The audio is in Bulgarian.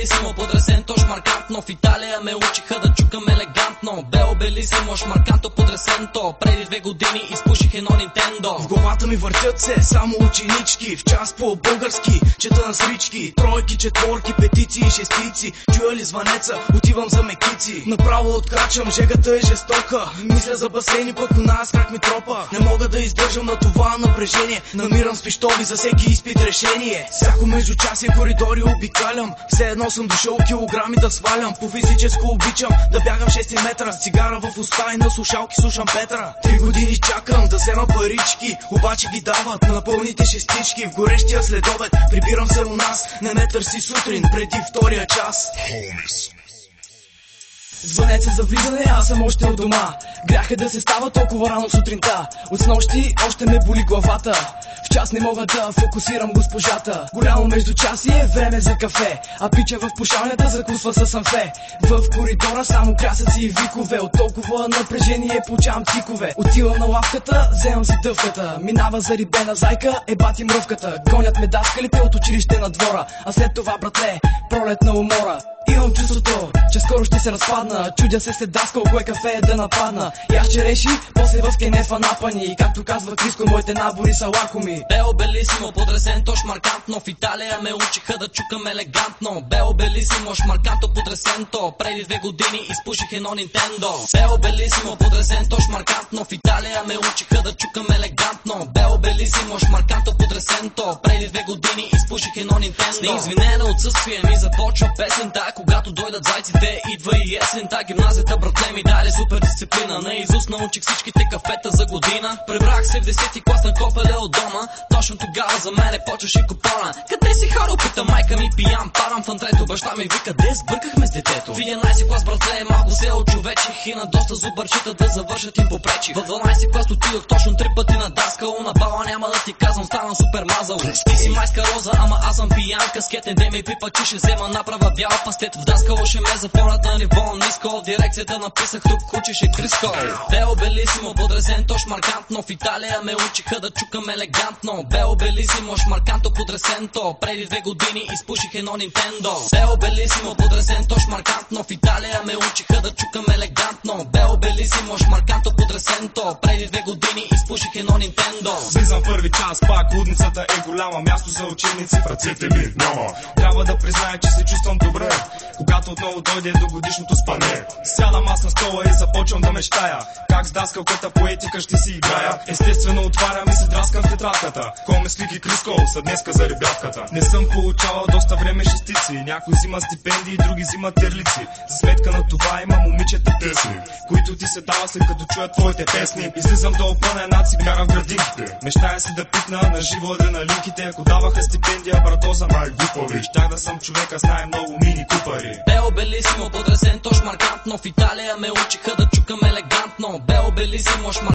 белисимо, подресенто, шмаркантно. В Италия ме учиха да чукам елегантно. Бело белисимо, шмарканто, подресенто. Преди 2 години изпуших едно Нинтендо. В главата ми въртят се само ученички, в час по български чета на срички. Тройки, четворки, петици и шестици. Чуя ли звънеца, отивам за мекици. Направо открачвам, жегата е жестока. Мисля за басейни, пък у нас как ми тропа. Не мога да издържам на това напрежение. Намирам с пищови за всеки изпит решение. Всяко междучасие коридори обикалям. Все едно съм дошъл килограми да свалям. По физическо обичам да бягам 6 метра. С цигара в уста и на слушалки слушам Петра. 3 години чакам да взема парички, обаче ги дават на пълните шестички. В горещия следобед прибирам се у нас. Не ме търси сутрин преди втория час. Звънеца за влизане, аз съм още от дома. Грях е да се става толкова рано сутринта. От снощи още ме боли главата. В час не мога да фокусирам госпожата. Голямо междучасие, време за кафе. А пича в пушалнята закусва с амфе. В коридора само крясъци и викове. От толкова напрежение получавам тикове. Отивам на лавката, вземам си дъвката. Минава за рибена зайка, ебати мръвката. Гонят ме даскалите от училище на двора. А след това, братле, пролет на умора. Имам чувството, че скоро ще се разпадна. Чудя се след даскал, кое кафе е да нападна. Яш череши, после в кенефа напани. Както казва Криско, моите набори са лакоми. Бело белисимо, подресенто, шмаркантно. В Италия ме учиха да чукам елегантно. Бело белисимо, шмарканто, подресенто. Преди 2 години изпуших едно Нинтендо. Бело белисимо, подресенто, шмаркантно. В Италия ме учиха да чукам елегантно. Бело белисимо, шмарканто, подресенто. Преди 2 години изпуших едно Нинтендо. С неизвинено отсъствие ми започва песента. Когато дойдат зайците, идва и есента. Гимназията, братле, ми даде супер дисциплина. Наизуст научих всичките кафета за година. Прибрах се в 10-ти клас на копеле от дома. Точно тогава за мене почваше купона. Къде си хоро, пита майка ми, пиян парам в антрето. Баща ми вика, де сбъркахме с детето. В 11 клас, братле, малко се очовечих и на доста зубърчета да завършат им попречи. В 12 клас отидох точно 3 пъти на даскал. На бала няма да ти казвам, ставам супер мазал. Ти си майска роза, ама аз съм пиян. Каскетен де ми пипа, че ще взема направа бяла пастет. В даскало ще ме запомнят на ниво ниско. В дирекцията написах, тук учеше Криско. Бело белисимо, подресенто, шмаркантно. В Италия ме учиха да чукам елегантно. Бело белисимо, шмарканто, подресенто. Преди 2 години изпуших едно Нинтендо. Бело белисимо, подресенто, шмаркантно. В Италия ме учиха да чукам елегантно. Бело белисимо, шмарканто, подресенто. Преди 2 години изпуших едно Нинтендо. Влизам първи час, пак лудницата е голяма. Място за ученици в ръцете ми няма. Трябва да призная, че се чувствам добре, когато отново дойде до годишното спане. Сядам аз на стола и започвам да мечтая как с даскалката по етика ще си играя. Естествено отварям и се драскам в тетрадката. Ко мисли ги Криско, са днеска за ребятката. Не съм получавал доста време шестици. Някой взима стипендии, други взимат терлици. За сметка на това има момичета тъсни, които ти се дава след като чуят твоите песни. Излизам да опъна една цигара в градинките. Мечтая си да пикна на живо адреналинките. Ако даваха стипендия, брато, за най-глупави. Щях да съм човека с най-много мини купари. Бело белисимо, подресенто, шмаркантно. В Италия ме учиха да чукам елегантно. Бело белисимо, шмаркантно.